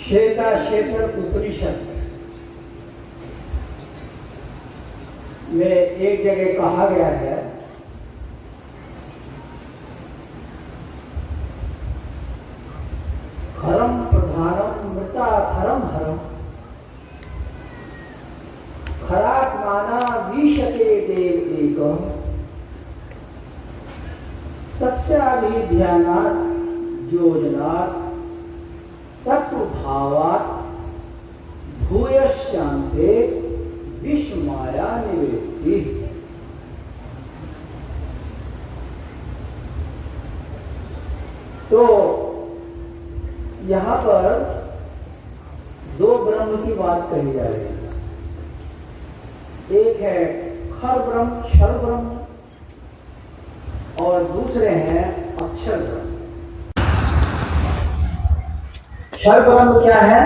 श्वेता क्षेत्र उपनिषद में एक जगह कहा गया है, हरम प्रधानम मृता हरम हरम खरात्माना विशते देव एकम तस्याभिध्यानात् योजनात् तत्वभावात् भूयश्चान्ते विश्वमाया निवृत्ति। तो यहाँ पर दो ब्रह्म की बात कही जा रही है। एक है खर ब्रह्म, क्षर ब्रह्म, और दूसरे हैं अक्षर ब्रह्म। क्षर ब्रह्म क्या है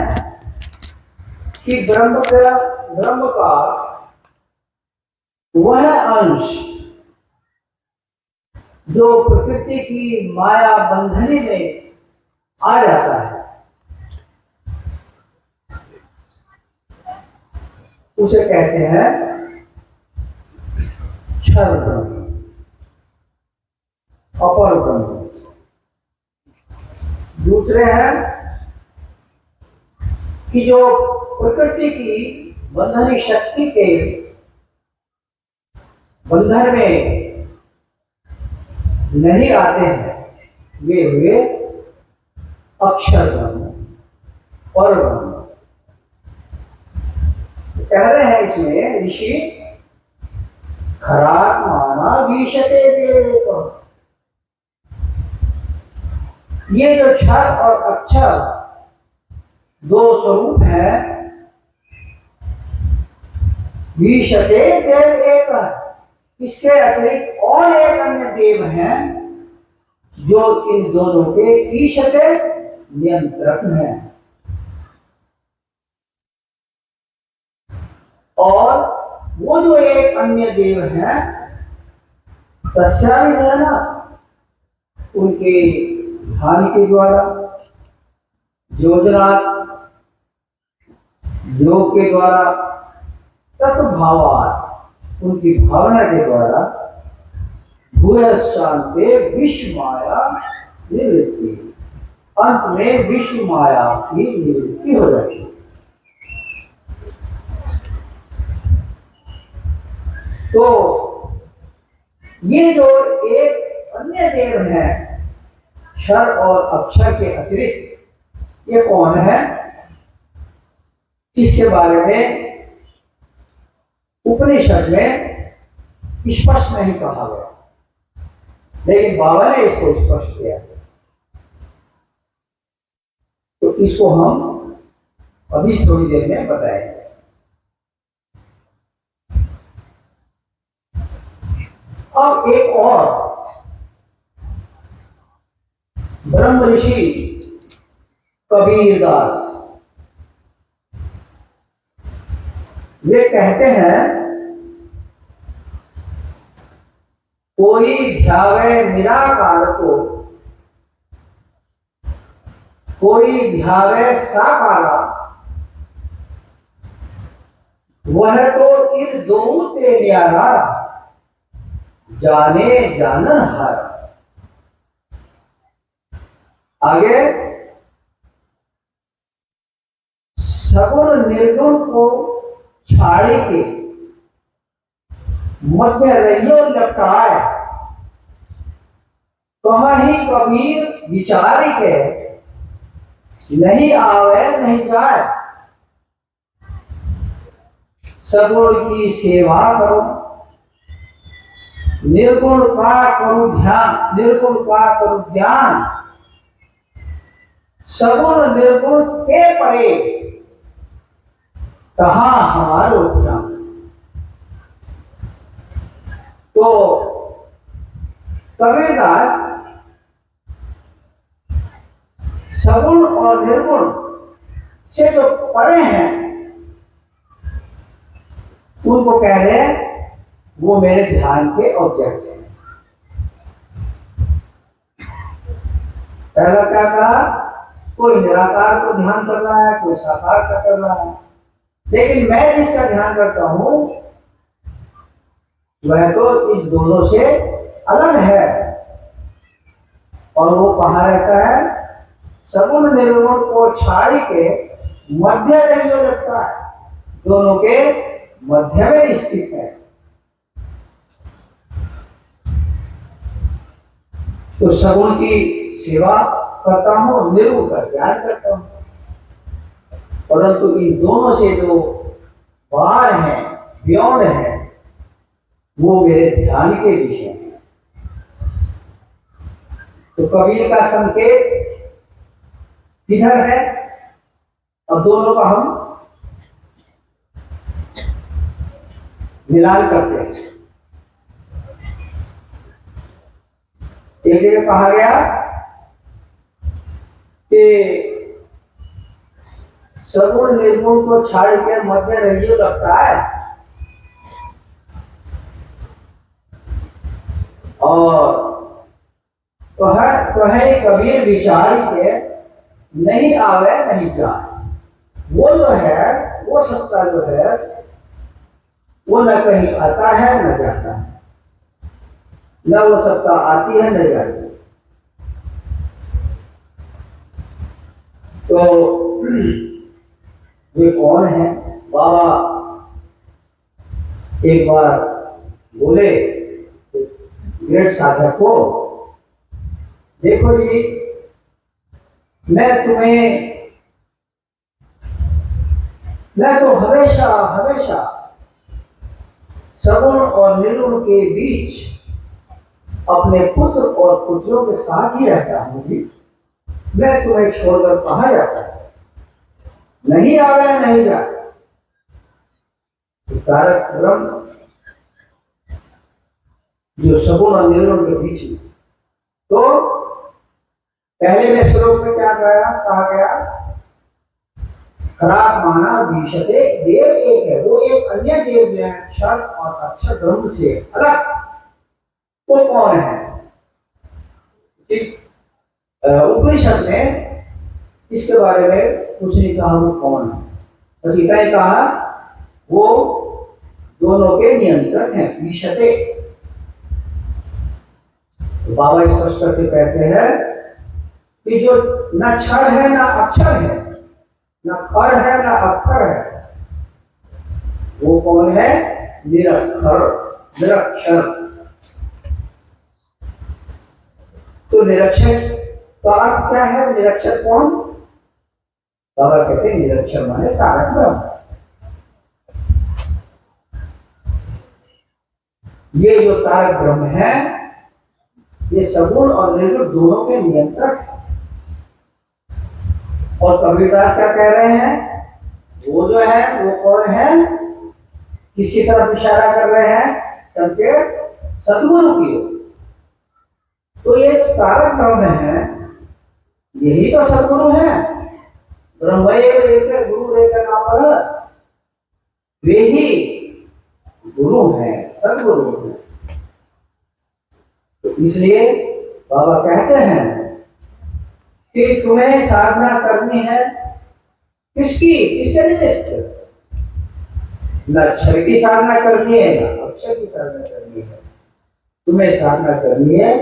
कि ब्रह्म का वह अंश जो प्रकृति की माया बंधनी में आ जाता है, उसे कहते हैं क्षर ब्रह्म, अपर ब्रह्म। दूसरे हैं कि जो प्रकृति की बंधनी शक्ति के बंधन में नहीं आते हैं, वे हुए अक्षर ब्रह्म, पर ब्रह्म। कह रहे हैं इसमें ऋषि, खरात्माना विशते देव। ये जो क्षर और अक्षर दो स्वरूप है, विशते देव एक, इसके अतिरिक्त और एक अन्य देव हैं जो इन दोनों के ईशते नियंत्रक हैं। और वो जो एक अन्य देव हैं, तस्या भी है ना, उनके ध्यान के द्वारा, योजना योग के द्वारा, तत्भावात् उनकी भावना के द्वारा, भूयश्चान्ते विश्व माया निवृत्ति, अंत में विश्व माया की निवृत्ति हो जाती है। तो ये जो एक अन्य देव है क्षर और अक्षर के अतिरिक्त, ये कौन है? इसके बारे में उपनिषद में स्पष्ट नहीं कहा गया, लेकिन बाबा ने इसको स्पष्ट किया। तो इसको हम अभी थोड़ी देर में बताएंगे। अब एक और ब्रह्म ऋषि कबीरदास, वे कहते हैं, कोई ध्यावे निराकार को, कोई ध्यावे साकारा, वह तो इन दोनों से न्यारा, जाने जानन हर। आगे, सगुण निर्गुण को छाड़ी के मध्य रहियो लपटाए, कहीं कबीर विचारी के, नहीं आवे नहीं जाए। सगुण की सेवा करो, निर्गुण का करो ध्यान, निर्गुण का करो ध्यान, सगुण निर्गुण के परे कहाँ हमारो ध्यान। तो कबीरदास सगुण और निर्गुण से जो परे हैं, उनको कह रहे हैं वो मेरे ध्यान के ऑब्जेक्ट हैं। पहला क्या कहा? कोई निराकार को ध्यान कर रहा है, कोई साकार का कर रहा है, लेकिन मैं जिसका ध्यान करता हूं वह तो इस दोनों से अलग है। और वो कहाँ रहता है? सगुण निर्गुण को छाड़ के मध्य रहियो लगता है, दोनों के मध्य में स्थित है। तो सगुण की सेवा करता हूं, निर्गुण का ध्यान करता हूं, परंतु इन दोनों से जो बाहर है, बियॉन्ड है, वो मेरे ध्यान के विषय है। तो कबीर का संकेत किधर है? अब दोनों का हम मिलान करते हैं। एक जगह कहा गया कि सगुण निर्गुण को छाड़ के मध्य रहियो लगता है, और कहे कबीर विचार के नहीं आवे नहीं जाए। वो जो है, वो सत्ता जो है, वो न कहीं आता है न जाता है, न वो सत्ता आती है न जाती। तो वे कौन है? बाबा एक बार बोले ग्रेट साधक को, देखो जी, मैं तो हमेशा हमेशा सगुण और निर्गुण के बीच अपने पुत्र और पुत्रों के साथ ही रहता हूँ जी। मैं तुम्हें छोड़कर कहाँ जाता है? नहीं आवे नहीं जाता। तारक ब्रह्म जो सगुण और निर्गुण के बीच में, तो पहले में श्लोक में क्या कहा गया? खराब माना विशते देव एक है, वो एक अन्य देव में क्षर और अक्षर ब्रह्म से अलग। वो कौन है? उपनिषद में इसके बारे में कुछ नहीं कहा वो कौन है, बस इतना ही कहा वो दोनों के नियंत्रक हैं, विशते। तो बाबा स्पष्ट करके कहते हैं कि जो न क्षर है न अक्षर है, न खर है न अक्षर है, वो कौन है? निरक्षर, निरक्षर। तो निरक्षर का अर्थ क्या है? निरक्षर कौन? बाबा कहते हैं निरक्षर माने तारक ब्रह्म। ये जो तारक ब्रह्म है, ये सगुण और निर्गुण दोनों के नियंत्रक है। और कबीरदास क्या कह रहे हैं? वो जो है वो कौन है? किसकी तरफ इशारा कर रहे हैं? संकेत सद्गुरु की ओर। तो ये तारक ब्रह्म है, यही तो सद्गुरु है। ब्रह्मैव एक गुरु रेखा नाम पर, वे ही गुरु है, सद्गुरु है। तो इसलिए बाबा कहते हैं कि तुम्हें साधना करनी है किसकी? किसके लिए? न अक्षर की साधना करनी है न अक्षर की साधना करनी है, तुम्हें साधना करनी है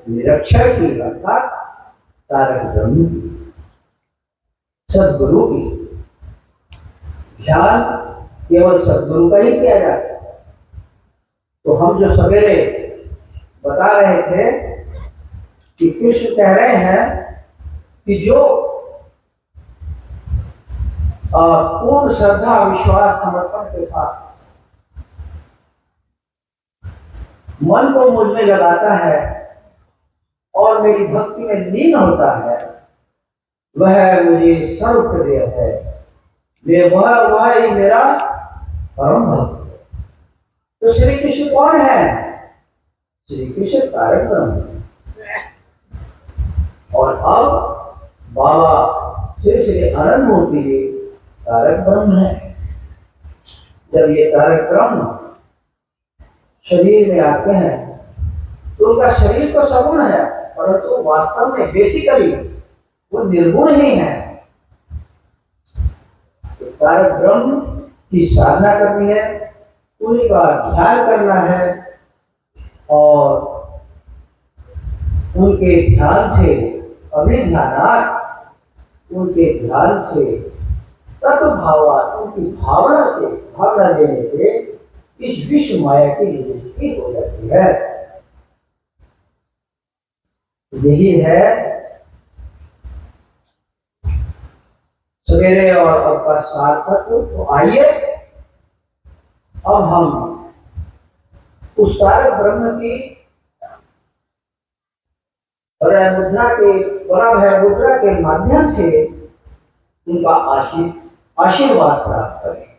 निरक्षर की, अर्थात तारक ब्रह्म की, सद्गुरु की। ध्यान केवल सद्गुरु का ही किया जा सकता है। तो हम जो सवेरे बता रहे थे कि कृष्ण कह रहे हैं कि जो पूर्ण श्रद्धा विश्वास समर्पण के साथ मन को मुझ में लगाता है और मेरी भक्ति में लीन होता है, वह मुझे सर्वप्रिय है। वह ही मेरा परम भक्त है। तो श्री कृष्ण कौन है? श्री कृष्ण तारक ब्रह्म। और अब बाबा श्री श्री आनंद मूर्ति जी तारक ब्रह्म है। जब ये तारक ब्रह्म शरीर में आते हैं तो उनका शरीर तो सगुण है, परंतु वास्तव में बेसिकली वो निर्गुण ही है। तो तारक ब्रह्म की साधना करनी है, उन्हीं का ध्यान करना है और उनके ध्यान से, अभिध्यानात्, उनके ध्यान से, तत्व भावात्, उनकी भावना से, भावना देने से इस विश्व माया की निवृत्ति हो जाती है। यही है सवेरे और अब का सार्थक। तो आइए अब हम उस तारक ब्रह्म की मुद्रा के, पराभय मुद्रा के माध्यम से उनका आशीर्वाद प्राप्त करें।